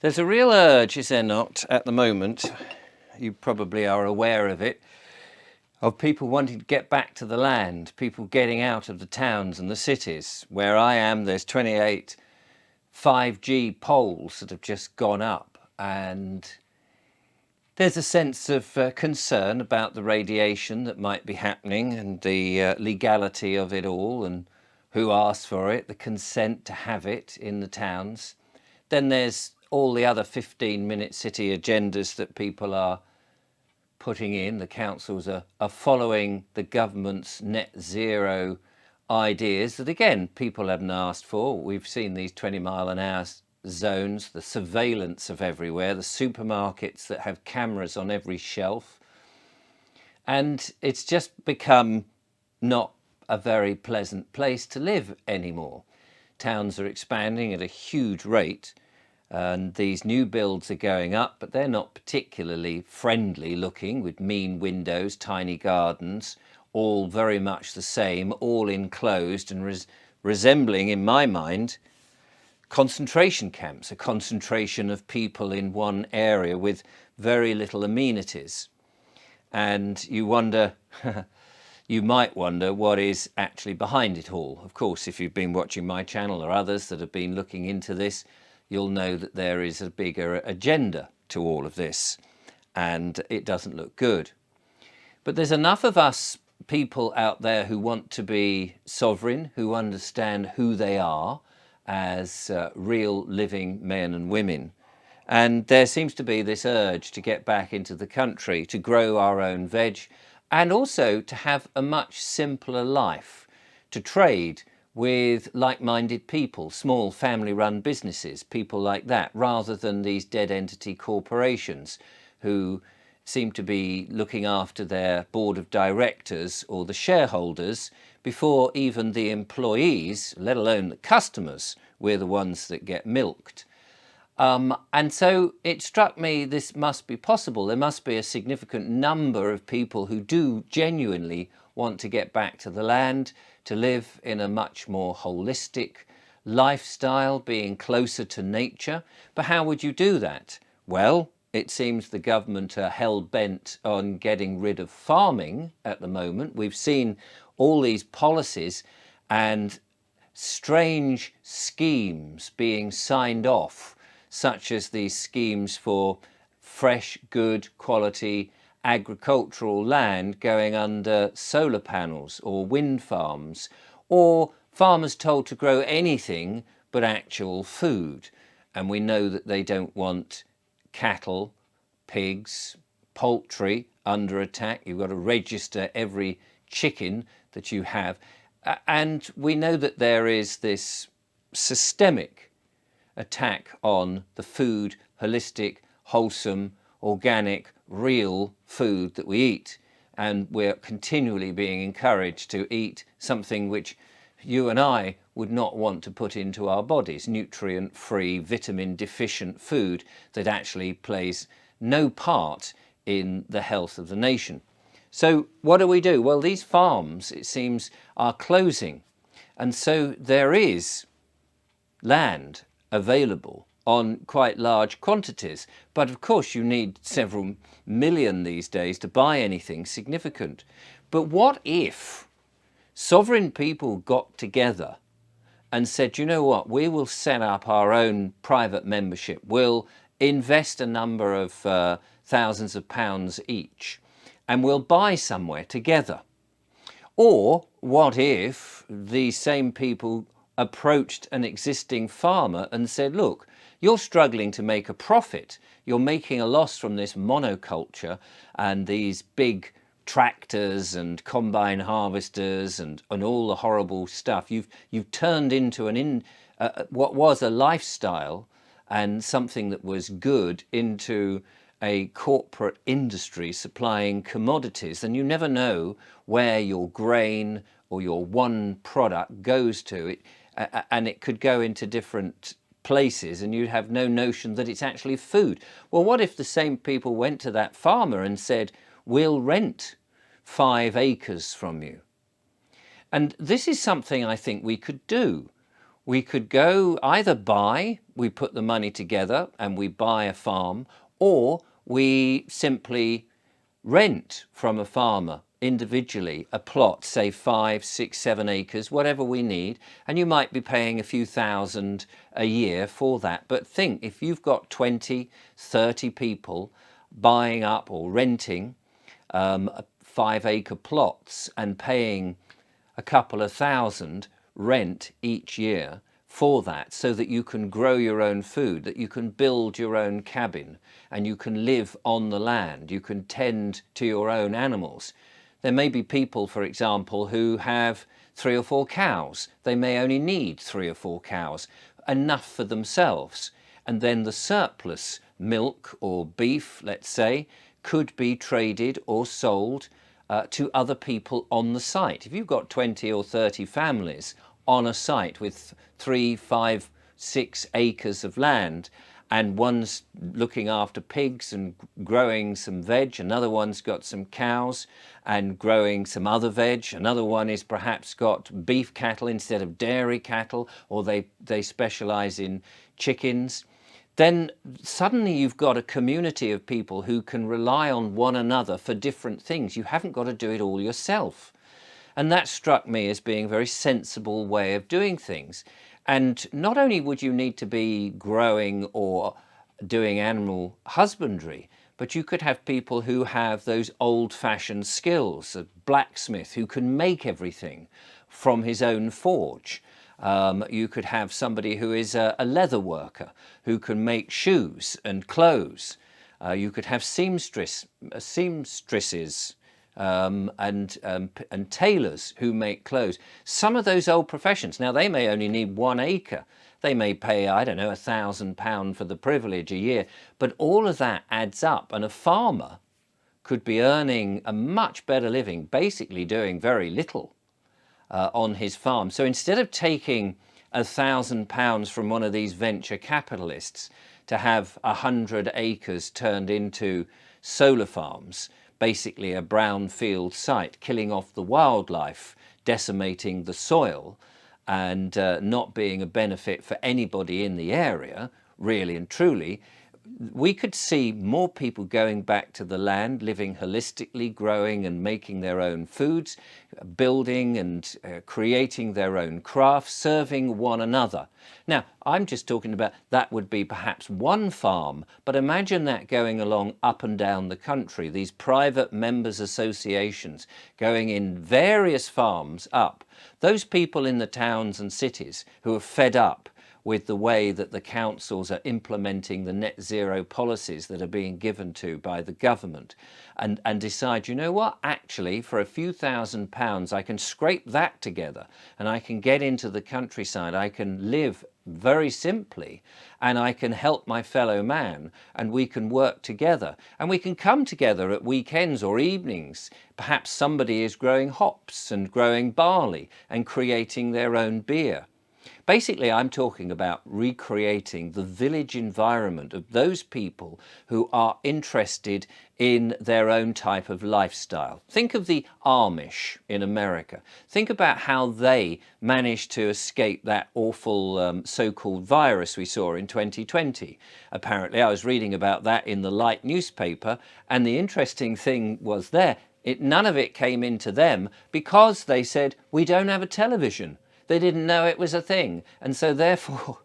There's a real urge, is there not, at the moment, you probably are aware of it, of people wanting to get back to the land, people getting out of the towns and the cities. Where I am, there's 28 5G poles that have just gone up, and there's a sense of concern about the radiation that might be happening and the legality of it all and who asked for it, the consent to have it in the towns. Then there's all the other 15-minute city agendas that people are putting in. The councils are following the government's net zero ideas that, again, people haven't asked for. We've seen these 20-mile-an-hour zones, the surveillance of everywhere, the supermarkets that have cameras on every shelf. And it's just become not a very pleasant place to live anymore. Towns are expanding at a huge rate, and these new builds are going up, but they're not particularly friendly looking, with mean windows, tiny gardens, all very much the same, all enclosed and resembling, in my mind, concentration camps, a concentration of people in one area with very little amenities. And you wonder, you might wonder what is actually behind it all. Of course, if you've been watching my channel or others that have been looking into this, you'll know that there is a bigger agenda to all of this, and it doesn't look good. But there's enough of us people out there who want to be sovereign, who understand who they are as real living men and women. And there seems to be this urge to get back into the country, to grow our own veg, and also to have a much simpler life, to trade with like-minded people, small family-run businesses, people like that, rather than these dead entity corporations who seem to be looking after their board of directors or the shareholders before even the employees, let alone the customers. We're the ones that get milked. And so it struck me this must be possible. There must be a significant number of people who do genuinely want to get back to the land, to live in a much more holistic lifestyle, being closer to nature. But how would you do that? Well, it seems the government are hell-bent on getting rid of farming at the moment. We've seen all these policies and strange schemes being signed off, such as these schemes for fresh, good quality agricultural land going under solar panels or wind farms, or farmers told to grow anything but actual food. And we know that they don't want cattle, pigs, poultry under attack. You've got to register every chicken that you have. And we know that there is this systemic attack on the food, holistic, wholesome, organic, real food that we eat. And we're continually being encouraged to eat something which you and I would not want to put into our bodies, nutrient-free, vitamin-deficient food that actually plays no part in the health of the nation. So what do we do? Well, these farms, it seems, are closing. And so there is land available on quite large quantities. But of course you need several million these days to buy anything significant. But what if sovereign people got together and said, you know what, we will set up our own private membership. We'll invest a number of thousands of pounds each, and we'll buy somewhere together. Or what if these same people approached an existing farmer and said, look, you're struggling to make a profit. You're making a loss from this monoculture and these big tractors and combine harvesters and all the horrible stuff. You've turned into what was a lifestyle and something that was good into a corporate industry supplying commodities, and you never know where your grain or your one product goes to. And it could go into different places and you have no notion that it's actually food. Well, what if the same people went to that farmer and said, we'll rent 5 acres from you? And this is something I think we could do. We could go either we put the money together and we buy a farm, or we simply rent from a farmer individually a plot, say 5, 6, 7 acres, whatever we need, and you might be paying a few thousand a year for that. But think, if you've got 20, 30 people buying up or renting 5-acre plots and paying a couple of thousand rent each year for that, so that you can grow your own food, that you can build your own cabin and you can live on the land, you can tend to your own animals. There may be people, for example, who have 3 or 4 cows. They may only need 3 or 4 cows, enough for themselves. And then the surplus milk or beef, let's say, could be traded or sold to other people on the site. If you've got 20 or 30 families on a site with 3, 5, 6 acres of land, and one's looking after pigs and growing some veg, another one's got some cows and growing some other veg, another one is perhaps got beef cattle instead of dairy cattle, or they specialize in chickens, then suddenly you've got a community of people who can rely on one another for different things. You haven't got to do it all yourself. And that struck me as being a very sensible way of doing things. And not only would you need to be growing or doing animal husbandry, but you could have people who have those old-fashioned skills, a blacksmith who can make everything from his own forge. You could have somebody who is a leather worker who can make shoes and clothes. You could have seamstresses and tailors who make clothes. Some of those old professions, now they may only need 1 acre. They may pay, I don't know, £1,000 for the privilege a year, but all of that adds up, and a farmer could be earning a much better living, basically doing very little on his farm. So instead of taking £1,000 from one of these venture capitalists to have 100 acres turned into solar farms, basically a brownfield site, killing off the wildlife, decimating the soil, and not being a benefit for anybody in the area, really and truly, we could see more people going back to the land, living holistically, growing and making their own foods, building and creating their own crafts, serving one another. Now, I'm just talking about that would be perhaps one farm, but imagine that going along up and down the country, these private members associations going in various farms up. Those people in the towns and cities who are fed up with the way that the councils are implementing the net zero policies that are being given to by the government, and decide, you know what, actually for a few £1,000s I can scrape that together and I can get into the countryside, I can live very simply, and I can help my fellow man, and we can work together, and we can come together at weekends or evenings. Perhaps somebody is growing hops and growing barley and creating their own beer. Basically, I'm talking about recreating the village environment of those people who are interested in their own type of lifestyle. Think of the Amish in America. Think about how they managed to escape that awful so-called virus we saw in 2020. Apparently, I was reading about that in the Light newspaper, and the interesting thing was none of it came into them because they said, we don't have a television. They didn't know it was a thing, and so therefore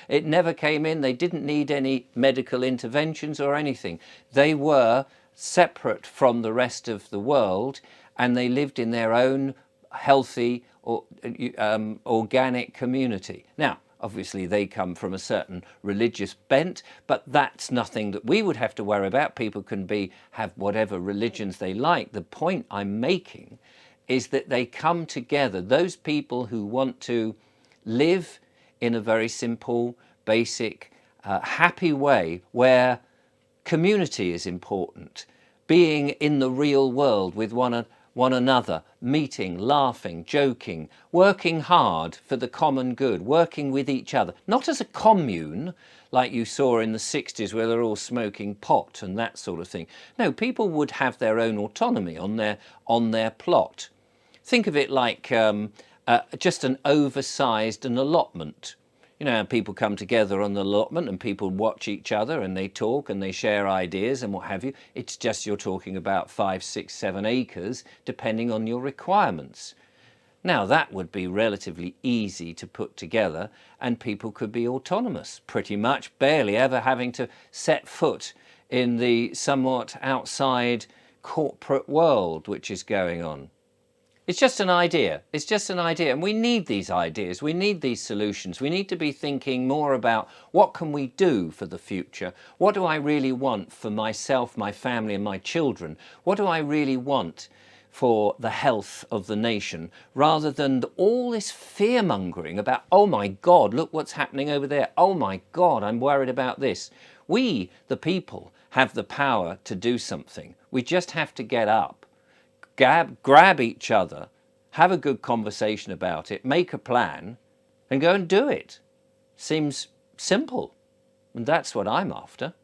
it never came in. They didn't need any medical interventions or anything. They were separate from the rest of the world, and they lived in their own healthy or organic community. Now, obviously they come from a certain religious bent, but that's nothing that we would have to worry about. People can have whatever religions they like. The point I'm making is that they come together, those people who want to live in a very simple, basic, happy way where community is important, being in the real world with one another, meeting, laughing, joking, working hard for the common good, working with each other, not as a commune like you saw in the 60s where they're all smoking pot and that sort of thing. No, people would have their own autonomy on their plot. Think of it like just an oversized an allotment. You know, people come together on the allotment and people watch each other and they talk and they share ideas and what have you. It's just you're talking about 5, 6, 7 acres depending on your requirements. Now that would be relatively easy to put together and people could be autonomous, pretty much barely ever having to set foot in the somewhat outside corporate world which is going on. It's just an idea. It's just an idea. And we need these ideas. We need these solutions. We need to be thinking more about what can we do for the future? What do I really want for myself, my family and my children? What do I really want for the health of the nation, rather than all this fear-mongering about, oh my God, look what's happening over there. Oh my God, I'm worried about this. We, the people, have the power to do something. We just have to get up, grab each other, have a good conversation about it, make a plan, and go and do it. Seems simple, and that's what I'm after.